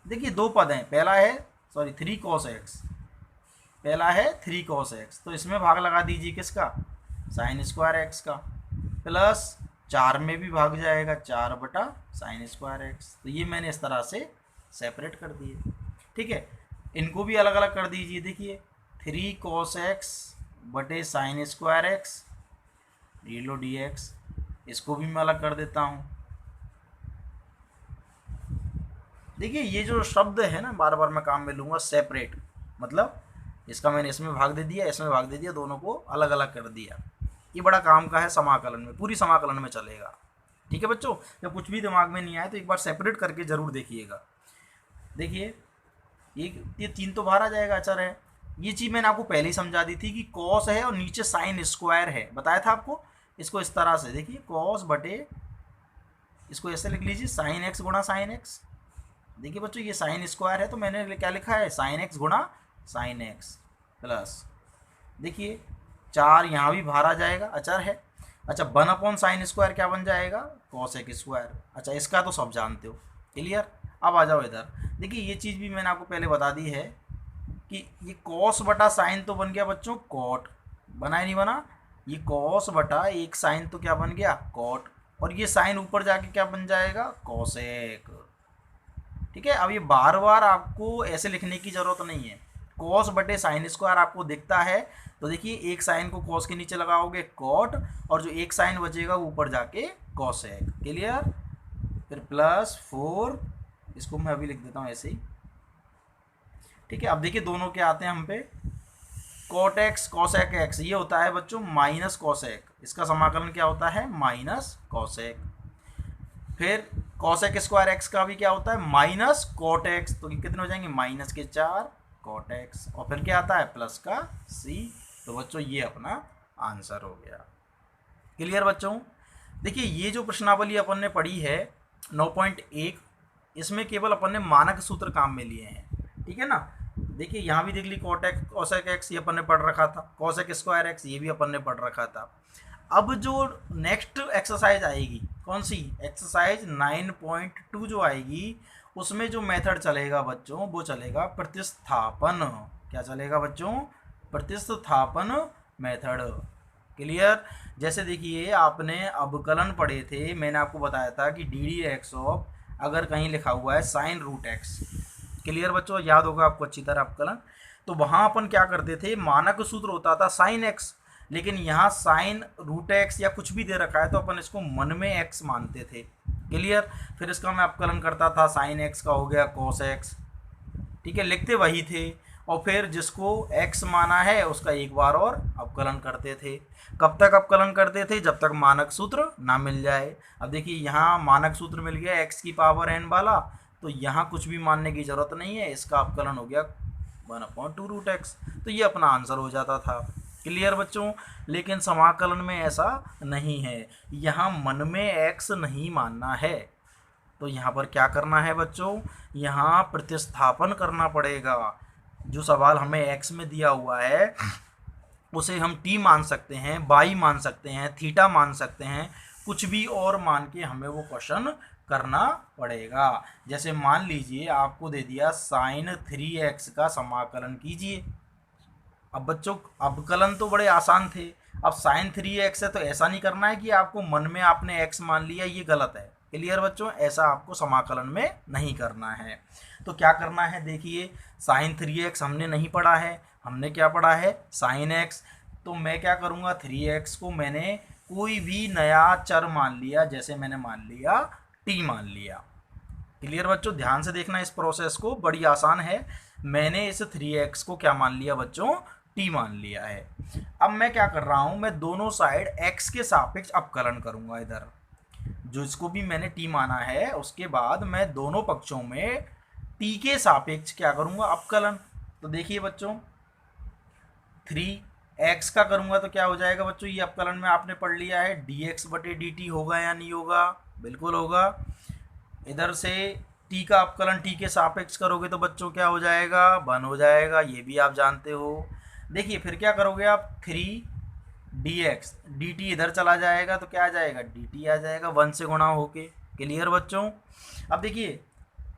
देखिए 2 पद हैं, पहला है 3 कॉस एक्स, पहला है 3 कॉस एक्स, तो इसमें भाग लगा दीजिए किसका? साइन स्क्वायर एक्स का, प्लस 4 में भी भाग जाएगा 4 बटा साइन स्क्वायर एक्स। तो ये मैंने इस तरह से सेपरेट कर दिए। ठीक है, इनको भी अलग अलग कर दीजिए। देखिए 3 कॉस एक्स बटे साइन स्क्वायर एक्स डी लो डी एक्स, इसको भी मैं अलग कर देता हूँ। देखिए ये जो शब्द है ना, बार बार मैं काम में लूँगा सेपरेट, मतलब इसका मैंने इसमें भाग दे दिया, इसमें भाग दे दिया, दोनों को अलग अलग कर दिया। ये बड़ा काम का है समाकलन में, पूरी समाकलन में चलेगा। ठीक है बच्चों, जब कुछ भी दिमाग में नहीं आए तो एक बार सेपरेट करके जरूर देखिएगा। देखिए ये 3 तो बाहर आ जाएगा, अचर है। ये चीज़ मैंने आपको पहले ही समझा दी थी कि कॉस है और नीचे साइन स्क्वायर है, बताया था आपको। इसको इस तरह से देखिए, कॉस बटे, इसको ऐसे लिख लीजिए साइन एक्स गुणा साइन एक्स। देखिए बच्चों ये साइन स्क्वायर है तो मैंने क्या लिखा है? साइन एक्स गुणा साइन एक्स, प्लस देखिए 4 यहाँ भी बाहर आ जाएगा, अचर है। अच्छा 1 अपॉन साइन स्क्वायर क्या बन जाएगा? Cosec square. अच्छा इसका तो सब जानते हो, क्लियर। अब आ जाओ इधर। देखिए ये चीज़ भी मैंने आपको पहले बता दी है कि ये कॉस बटा साइन तो बन गया बच्चों कॉट, बना ही नहीं बना? ये कॉस बटा एक साइन तो क्या बन गया? कॉट, और ये साइन ऊपर जाके क्या बन जाएगा? कॉसेक। ठीक है, अब ये बार बार आपको ऐसे लिखने की जरूरत नहीं है। कॉस बटे साइन स्क्वायर आपको दिखता है तो देखिए एक साइन को कॉस के नीचे लगाओगे कॉट, और जो एक साइन बचेगा वो ऊपर जाके कॉसेक। क्लियर? फिर प्लस 4, इसको मैं अभी लिख देता हूँ ऐसे ही। ठीक है, अब देखिए दोनों क्या आते हैं हम पे, कॉट एक्स कॉसेक एक्स, ये होता है बच्चों माइनस कॉसेक, इसका समाकलन क्या होता है? Minus cosec. फिर कॉसेक स्क्वायर एक्स का भी क्या होता है? माइनस कॉट एक्स, तो कितने हो जाएंगे? माइनस के 4 कॉट एक्स, और फिर क्या आता है प्लस का सी। तो बच्चों ये अपना आंसर हो गया। क्लियर बच्चों? देखिए ये जो प्रश्नावली अपन ने पढ़ी है 9.1, इसमें केवल अपन ने मानक सूत्र काम में लिए हैं, ठीक है ना। देखिए यहाँ भी देख ली कॉट एक्स कॉसेक एक्स ये अपन ने पढ़ रखा था, कॉसेक स्क्वायर एक्स ये भी अपन ने पढ़ रखा था। अब जो नेक्स्ट एक्सरसाइज आएगी कौन सी, एक्सरसाइज 9.2 जो आएगी, उसमें जो मेथड चलेगा बच्चों वो चलेगा प्रतिस्थापन। क्या चलेगा बच्चों? प्रतिस्थापन मेथड। क्लियर? जैसे देखिए आपने अवकलन पढ़े थे, मैंने आपको बताया था कि डी डी एक्स ऑफ अगर कहीं लिखा हुआ है साइन रूट एक्स, क्लियर बच्चों? याद होगा आपको अच्छी तरह अवकलन। तो वहाँ अपन क्या करते थे, मानक सूत्र होता था साइन एक्स, लेकिन यहाँ साइन रूट एक्स या कुछ भी दे रखा है तो अपन इसको मन में एक्स मानते थे। क्लियर? फिर इसका मैं अवकलन करता था, साइन एक्स का हो गया कॉस एक्स, ठीक है, लिखते वही थे, और फिर जिसको x माना है उसका एक बार और अवकलन करते थे। कब तक अवकलन करते थे? जब तक मानक सूत्र ना मिल जाए। अब देखिए यहाँ मानक सूत्र मिल गया x की पावर n वाला, तो यहाँ कुछ भी मानने की ज़रूरत नहीं है, इसका अवकलन हो गया 1/2 रूट एक्स, तो ये अपना आंसर हो जाता था। क्लियर बच्चों? लेकिन समाकलन में ऐसा नहीं है, यहाँ मन में x नहीं मानना है, तो यहाँ पर क्या करना है बच्चों, यहाँ प्रतिस्थापन करना पड़ेगा। जो सवाल हमें x में दिया हुआ है उसे हम t मान सकते हैं, y मान सकते हैं, थीटा मान सकते हैं, कुछ भी और मान के हमें वो क्वेश्चन करना पड़ेगा। जैसे मान लीजिए आपको दे दिया साइन 3x का समाकलन कीजिए। अब बच्चों अवकलन तो बड़े आसान थे, अब साइन 3x है तो ऐसा नहीं करना है कि आपको मन में आपने x मान लिया, ये गलत है। क्लियर बच्चों? ऐसा आपको समाकलन में नहीं करना है। तो क्या करना है, देखिए साइन 3x हमने नहीं पढ़ा है, हमने क्या पढ़ा है साइन x। तो मैं क्या करूँगा, 3x को मैंने कोई भी नया चर मान लिया, जैसे मैंने मान लिया t मान लिया। क्लियर बच्चों? ध्यान से देखना इस प्रोसेस को, बड़ी आसान है। मैंने इस 3x को क्या मान लिया बच्चों, t मान लिया है। अब मैं क्या कर रहा हूँ, मैं दोनों साइड x के सापेक्ष अवकलन करूँगा। इधर जो इसको भी मैंने t माना है, उसके बाद मैं दोनों पक्षों में t के सापेक्ष क्या करूँगा, अवकलन। तो देखिए बच्चों 3x का करूँगा तो क्या हो जाएगा बच्चों, ये अवकलन में आपने पढ़ लिया है, dx/dt होगा या नहीं होगा, बिल्कुल होगा। इधर से t का अवकलन t के सापेक्ष करोगे तो बच्चों क्या हो जाएगा, 1 हो जाएगा, ये भी आप जानते हो। देखिए फिर क्या करोगे आप, 3dx dt इधर चला जाएगा तो क्या आ जाएगा, dt आ जाएगा 1 से गुणा होके। क्लियर बच्चों? अब देखिए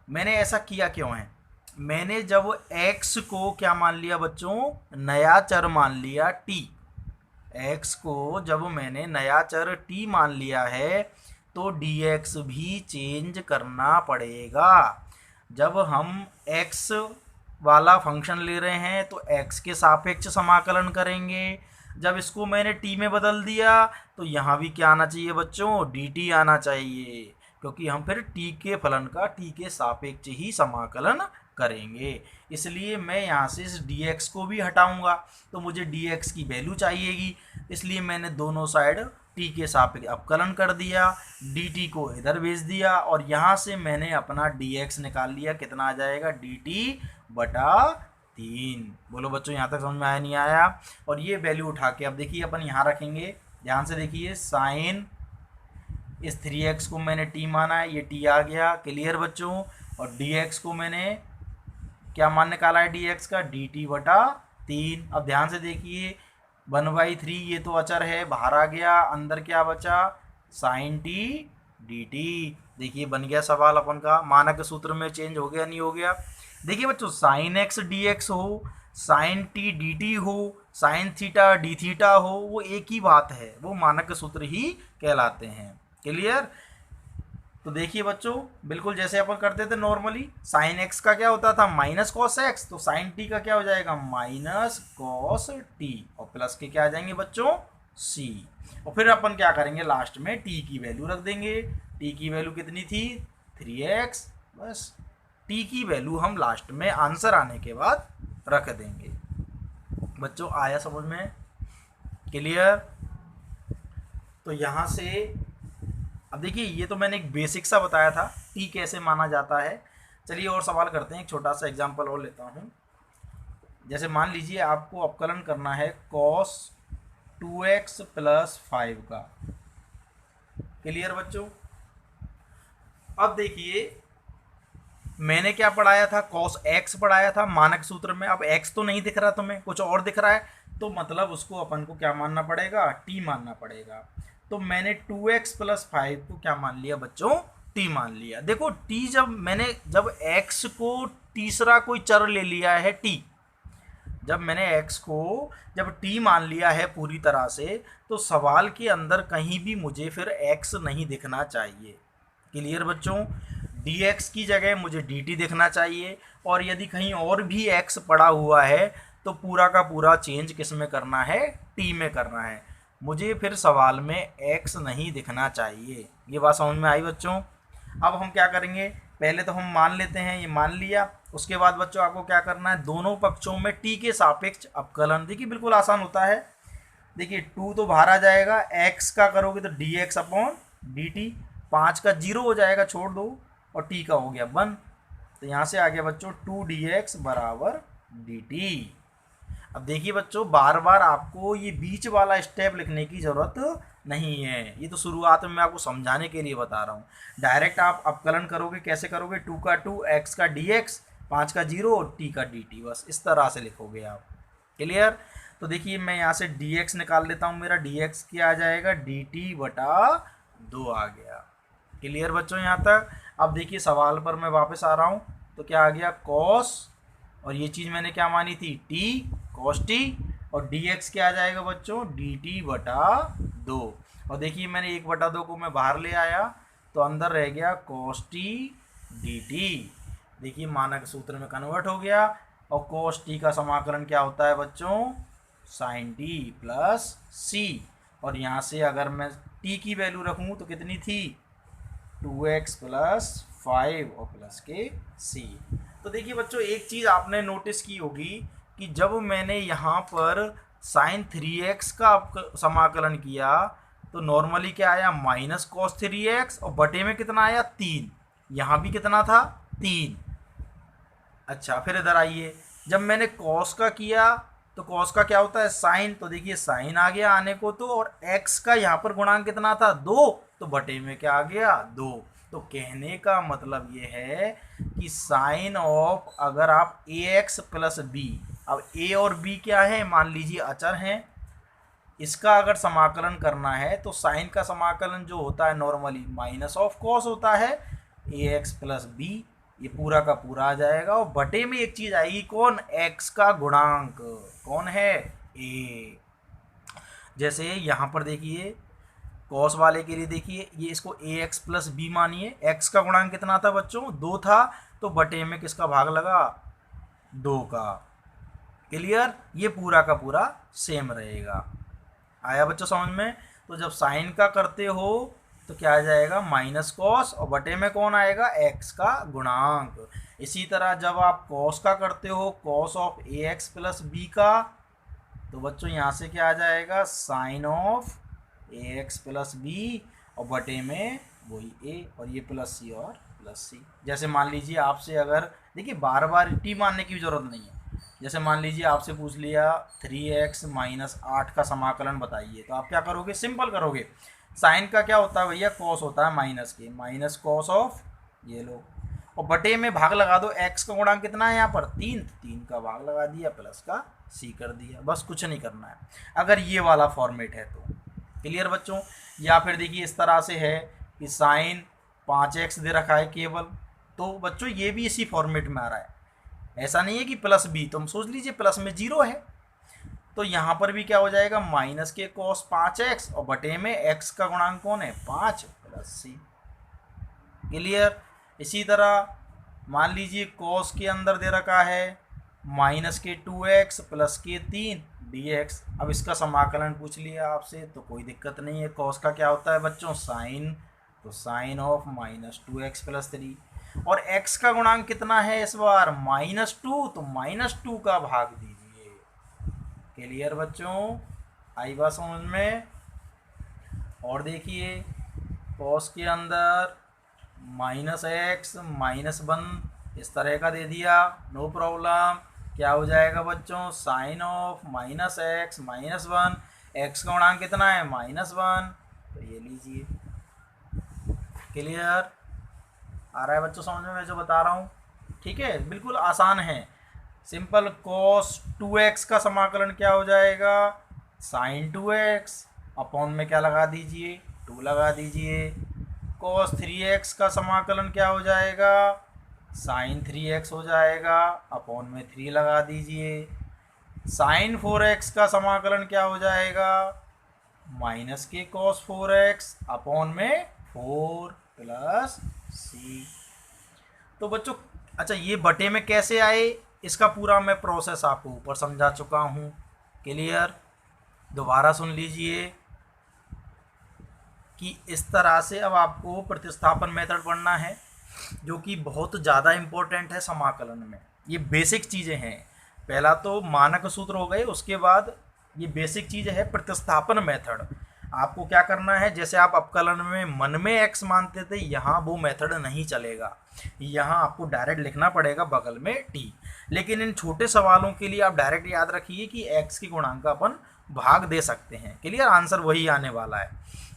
मैंने ऐसा किया क्यों है, मैंने जब x को क्या मान लिया बच्चों, नया चर मान लिया t, x को जब मैंने नया चर t मान लिया है तो dx भी चेंज करना पड़ेगा। जब हम x वाला फंक्शन ले रहे हैं तो x के सापेक्ष समाकलन करेंगे, जब इसको मैंने t में बदल दिया तो यहाँ भी क्या आना चाहिए बच्चों, dt आना चाहिए, क्योंकि हम फिर t के फलन का t के सापेक्ष ही समाकलन करेंगे। इसलिए मैं यहाँ से इस dx को भी हटाऊंगा तो मुझे dx की वैल्यू चाहिएगी, इसलिए मैंने दोनों साइड t के सापेक्ष अवकलन कर दिया, dt को इधर भेज दिया, और यहाँ से मैंने अपना dx निकाल लिया, कितना आ जाएगा, dt/3। बोलो बच्चों यहाँ तक समझ में आया नहीं आया? और ये वैल्यू उठा के अब देखिए अपन यहाँ रखेंगे, ध्यान से देखिए, साइन इस 3x को मैंने t माना है, ये t आ गया। क्लियर बच्चों? और dx को मैंने क्या मान निकाला है, dx का dt/3। अब ध्यान से देखिए 1/3 ये तो अचर है, बाहर आ गया, अंदर क्या बचा, साइन t dt। देखिए बन गया सवाल अपन का, मानक सूत्र में चेंज हो गया नहीं हो गया। देखिए बच्चों साइन x dx हो, साइन t dt हो, साइन थीटा d थीटा हो, वो एक ही बात है, वो मानक सूत्र ही कहलाते हैं। क्लियर? तो देखिए बच्चों बिल्कुल जैसे अपन करते थे नॉर्मली, साइन x का क्या होता था, माइनस कॉस x, तो साइन t का क्या हो जाएगा, माइनस कॉस t, और प्लस के क्या आ जाएंगे बच्चों, c। और फिर अपन क्या करेंगे, लास्ट में t की वैल्यू रख देंगे। t की वैल्यू कितनी थी, 3x, बस t की वैल्यू हम लास्ट में आंसर आने के बाद रख देंगे। बच्चों आया समझ में? क्लियर? तो यहाँ से अब देखिए ये तो मैंने एक बेसिक सा बताया था t कैसे माना जाता है। चलिए और सवाल करते हैं, एक छोटा सा एग्जांपल और लेता हूँ। जैसे मान लीजिए आपको अवकलन करना है cos 2x प्लस 5 का। क्लियर बच्चों? अब देखिए मैंने क्या पढ़ाया था, cos x पढ़ाया था मानक सूत्र में। अब x तो नहीं दिख रहा तुम्हें, कुछ और दिख रहा है, तो मतलब उसको अपन को क्या मानना पड़ेगा, t मानना पड़ेगा। तो मैंने 2x प्लस 5 को क्या मान लिया बच्चों, t मान लिया। देखो t जब x को तीसरा कोई चर ले लिया है t, जब मैंने x को जब t मान लिया है पूरी तरह से, तो सवाल के अंदर कहीं भी मुझे फिर x नहीं दिखना चाहिए। क्लियर बच्चों? dx की जगह मुझे dt दिखना चाहिए, और यदि कहीं और भी x पड़ा हुआ है तो पूरा का पूरा चेंज किस में करना है, t में करना है। मुझे फिर सवाल में x नहीं दिखना चाहिए। ये बात समझ में आई बच्चों? अब हम क्या करेंगे, पहले तो हम मान लेते हैं, ये मान लिया। उसके बाद बच्चों आपको क्या करना है, दोनों पक्षों में t के सापेक्ष अवकलन। देखिए बिल्कुल आसान होता है। देखिए 2 तो बाहर आ जाएगा, x का करोगे तो dx अपॉन dt, 5 का 0 हो जाएगा, छोड़ दो, और t का हो गया 1। तो यहाँ से आ गया बच्चों 2dx बराबर dt। अब देखिए बच्चों बार बार आपको ये बीच वाला स्टेप लिखने की ज़रूरत नहीं है, ये तो शुरुआत में मैं आपको समझाने के लिए बता रहा हूँ। डायरेक्ट आप अवकलन करोगे, कैसे करोगे, 2 का 2, x का dx, 5 का 0 और t का dt, बस इस तरह से लिखोगे आप। क्लियर? तो देखिए मैं यहाँ से dx निकाल लेता हूँ, मेरा dx क्या आ जाएगा, dt बटा 2 आ गया। क्लियर बच्चों यहाँ तक? अब देखिए सवाल पर मैं वापस आ रहा हूँ, तो क्या आ गया, cos, और ये चीज़ मैंने क्या मानी थी, t, cos t, और dx क्या आ जाएगा बच्चों, dt बटा 2। और देखिए मैंने 1 बटा 2 को मैं बाहर ले आया, तो अंदर रह गया cos t dt। देखिए मानक सूत्र में कन्वर्ट हो गया, और cos t का समाकलन क्या होता है बच्चों, sin t प्लस c। और यहाँ से अगर मैं t की वैल्यू रखूँ तो कितनी थी, 2x प्लस 5 और प्लस के c। तो देखिए बच्चों एक चीज़ आपने नोटिस की होगी कि जब मैंने यहाँ पर साइन 3x का समाकलन किया तो नॉर्मली क्या आया, माइनस कॉस 3x, और बटे में कितना आया, 3। यहाँ भी कितना था, 3। अच्छा फिर इधर आइए, जब मैंने कॉस का किया तो कॉस का क्या होता है, साइन। तो देखिए साइन आ गया आने को तो, और x का यहाँ पर गुणांक कितना था, 2, तो बटे में क्या आ गया, 2। तो कहने का मतलब ये है कि साइन ऑफ, अगर आप ax प्लस b, अब a और b क्या है, मान लीजिए अचर हैं, इसका अगर समाकलन करना है तो साइन का समाकलन जो होता है नॉर्मली माइनस ऑफ कॉस होता है, ax प्लस b, ये पूरा का पूरा आ जाएगा, और बटे में एक चीज आएगी, कौन, x का गुणांक, कौन है, a। जैसे यहाँ पर देखिए कॉस वाले के लिए देखिए, ये इसको ax प्लस बी मानिए, x का गुणांक कितना था बच्चों, 2 था, तो बटे में किसका भाग लगा, 2 का। क्लियर? ये पूरा का पूरा सेम रहेगा। आया बच्चों समझ में? तो जब साइन का करते हो तो क्या आ जाएगा, माइनस कॉस, और बटे में कौन आएगा, x का गुणांक। इसी तरह जब आप कॉस का करते हो, cos of ax plus B का, तो बच्चों यहाँ से क्या आ जाएगा, sine of ax plus B, और बटे में वही a, और ये प्लस c और प्लस c। जैसे मान लीजिए आपसे अगर, देखिए बार बार t मानने की ज़रूरत नहीं है, जैसे मान लीजिए आपसे पूछ लिया 3x माइनस 8 का समाकलन बताइए, तो आप क्या करोगे, सिंपल करोगे। साइन का क्या होता है भैया, कॉस होता है माइनस के, माइनस कॉस ऑफ, ये लो, और बटे में भाग लगा दो, x का गुणांक कितना है यहाँ पर, 3, 3 का भाग लगा दिया, प्लस का c कर दिया, बस कुछ नहीं करना है अगर ये वाला फॉर्मेट है तो। क्लियर बच्चों? या फिर देखिए इस तरह से है कि साइन 5x दे रखा है केवल, तो बच्चों ये भी इसी फॉर्मेट में आ रहा है, ऐसा नहीं है कि प्लस बी, तो हम सोच लीजिए प्लस में 0 है, तो यहाँ पर भी क्या हो जाएगा, माइनस के कॉस 5x, और बटे में x का गुणांक कौन है, 5 प्लस c। क्लियर? इसी तरह मान लीजिए कॉस के अंदर दे रखा है माइनस के 2x प्लस के 3 dx। अब इसका समाकलन पूछ लिया आपसे तो कोई दिक्कत नहीं है, कॉस का क्या होता है बच्चों, साइन, तो sign of minus 2x plus 3, और x का गुणांक कितना है इस बार, -2, तो -2 का भाग दीजिए। क्लियर बच्चों? आई बात समझ में? और देखिए कॉस के अंदर -x -1 इस तरह का दे दिया, नो प्रॉब्लम। क्या हो जाएगा बच्चों, साइन ऑफ -x-1, x का गुणांक कितना है -1, तो ये लीजिए। क्लियर आ रहा है बच्चों समझ में मैं जो बता रहा हूँ? ठीक है, बिल्कुल आसान है, सिंपल। cos 2x का समाकलन क्या हो जाएगा, sin 2x, अपॉन में क्या लगा दीजिए, 2 लगा दीजिए। cos 3x का समाकलन क्या हो जाएगा, sin 3x हो जाएगा, अपॉन में 3 लगा दीजिए। sin 4x का समाकलन क्या हो जाएगा, माइनस के cos 4x, अपॉन में 4 प्लस c। तो बच्चों अच्छा, ये बटे में कैसे आए, इसका पूरा मैं प्रोसेस आपको ऊपर समझा चुका हूँ। क्लियर, दोबारा सुन लीजिए कि इस तरह से अब आपको प्रतिस्थापन मेथड पढ़ना है, जो कि बहुत ज़्यादा इम्पोर्टेंट है समाकलन में। ये बेसिक चीज़ें हैं, पहला तो मानक सूत्र हो गए, उसके बाद ये बेसिक चीज़ है प्रतिस्थापन मेथड। आपको क्या करना है, जैसे आप अपकलन में मन में x मानते थे, यहाँ वो मेथड नहीं चलेगा, यहाँ आपको डायरेक्ट लिखना पड़ेगा बगल में t। लेकिन इन छोटे सवालों के लिए आप डायरेक्ट याद रखिए कि x के गुणांक का अपन भाग दे सकते हैं। क्लियर, आंसर वही आने वाला है।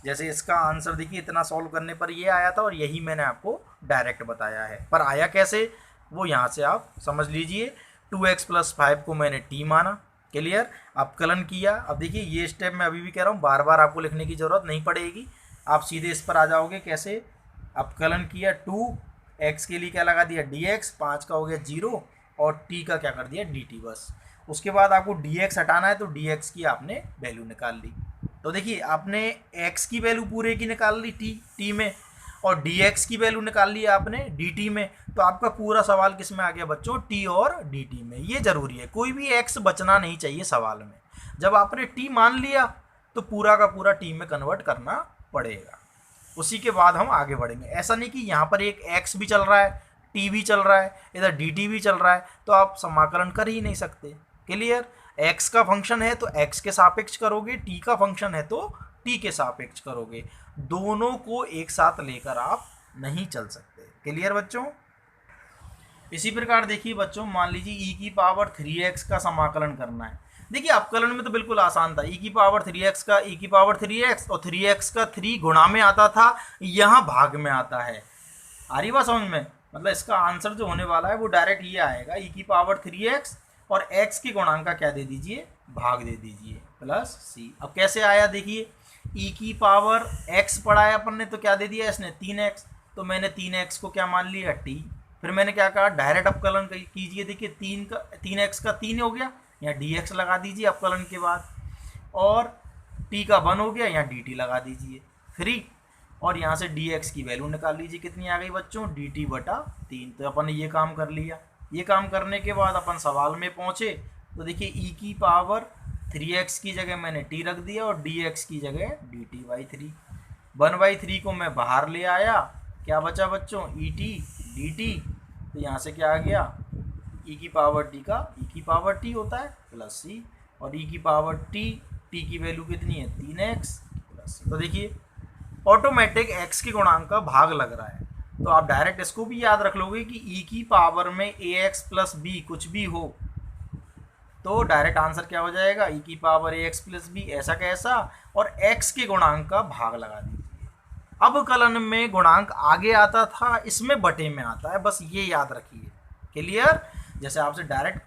जैसे इसका आंसर देखिए, इतना सॉल्व करने पर ये आया था और यही मैंने आपको डायरेक्ट बताया है, पर आया कैसे वो यहाँ से आप समझ लीजिए। 2x + 5 को मैंने t माना। क्लियर, अपकलन किया। अब देखिए ये स्टेप मैं अभी भी कह रहा हूँ, बार बार आपको लिखने की ज़रूरत नहीं पड़ेगी, आप सीधे इस पर आ जाओगे। कैसे, अपकलन किया, 2x के लिए क्या लगा दिया dx, 5 का हो गया 0 और t का क्या कर दिया dt बस। उसके बाद आपको dx हटाना है, तो dx की आपने वैल्यू निकाल ली। तो देखिए आपने x की वैल्यू पूरे की निकाल ली t में, और dx की वैल्यू निकाल ली आपने dt में। तो आपका पूरा सवाल किस में आ गया बच्चों, t और dt में। ये जरूरी है, कोई भी x बचना नहीं चाहिए सवाल में। जब आपने t मान लिया तो पूरा का पूरा t में कन्वर्ट करना पड़ेगा, उसी के बाद हम आगे बढ़ेंगे। ऐसा नहीं कि यहाँ पर एक x भी चल रहा है, t भी चल रहा है, इधर dt भी चल रहा है, तो आप समाकलन कर ही नहीं सकते। क्लियर, x का फंक्शन है तो x के सापेक्ष करोगे, t का फंक्शन है तो t के सापेक्ष करोगे, दोनों को एक साथ लेकर आप नहीं चल सकते। क्लियर बच्चों। इसी प्रकार देखिए बच्चों, मान लीजिए e⁻3x का समाकलन करना है। देखिए अपकलन में तो बिल्कुल आसान था, e⁻3x का e⁻3x और 3x का 3 गुणा में आता था, यहाँ भाग में आता है। आ रही बात समझ में, मतलब इसका आंसर जो होने वाला है वो डायरेक्ट ये आएगा, e⁻3x और x के गुणांक का क्या दे दीजिए, भाग दे दीजिए, प्लस c। अब कैसे आया देखिए, e⁻x पढ़ा है अपन ने, तो क्या दे दिया इसने 3x, तो मैंने 3x को क्या मान लिया t। फिर मैंने क्या कहा, डायरेक्ट अपकलन कीजिए। देखिए 3x का 3 हो गया, यहाँ dx लगा दीजिए अपकलन के बाद, और t का 1 हो गया, यहाँ dt लगा दीजिए फ्री, और यहाँ से dx की वैल्यू निकाल लीजिए। कितनी आ गई बच्चों, dt/3। तो अपन ने ये काम कर लिया। ये काम करने के बाद अपन सवाल में पहुँचे, तो देखिए e⁻3x की जगह मैंने t रख दिया और dx की जगह dt/3। 1/3 को मैं बाहर ले आया, क्या बचा बच्चों, et dt। तो यहाँ से क्या आ गया, e⁻t का e⁻t होता है प्लस c, और t की वैल्यू कितनी है 3x प्लस c। तो देखिए ऑटोमेटिक x के गुणांक का भाग लग रहा है, तो आप डायरेक्ट इसको भी याद रख लोगे कि e की पावर में ax + b कुछ भी हो, तो डायरेक्ट आंसर क्या हो जाएगा, e की पावर ax + b, ऐसा कैसा, और x के गुणांक का भाग लगा दीजिए। अब कलन में गुणांक आगे आता था, इसमें बटे में आता है, बस ये याद रखिए। क्लियर, जैसे आपसे डायरेक्ट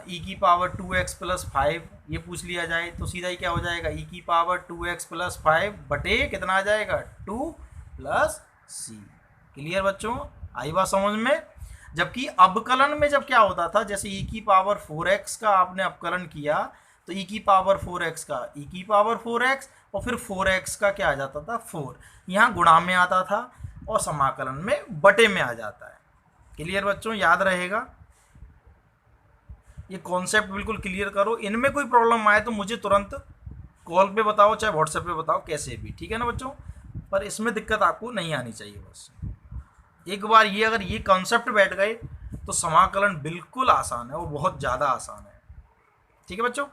e⁻2x + 5 ये पूछ लिया जाए, तो सीधा ही क्या हो जाएगा, e⁻2x + 5 बटे कितना आ जाएगा 2 + c। क्लियर बच्चों, आई बात समझ में। जबकि अवकलन में जब क्या होता था, जैसे e⁻4x का आपने अवकलन किया, तो e⁻4x का e⁻4x और फिर 4x का क्या आ जाता था 4, यहाँ गुणा में आता था और समाकलन में बटे में आ जाता है। क्लियर बच्चों, याद रहेगा, ये कॉन्सेप्ट बिल्कुल क्लियर करो। इनमें कोई प्रॉब्लम आए तो मुझे तुरंत कॉल पे बताओ, चाहे व्हाट्सएप पे बताओ, कैसे भी, ठीक है ना बच्चों। पर इसमें दिक्कत आपको नहीं आनी चाहिए। बस एक बार ये अगर ये कॉन्सेप्ट बैठ गए तो समाकलन बिल्कुल आसान है, वो बहुत ज़्यादा आसान है। ठीक है बच्चों।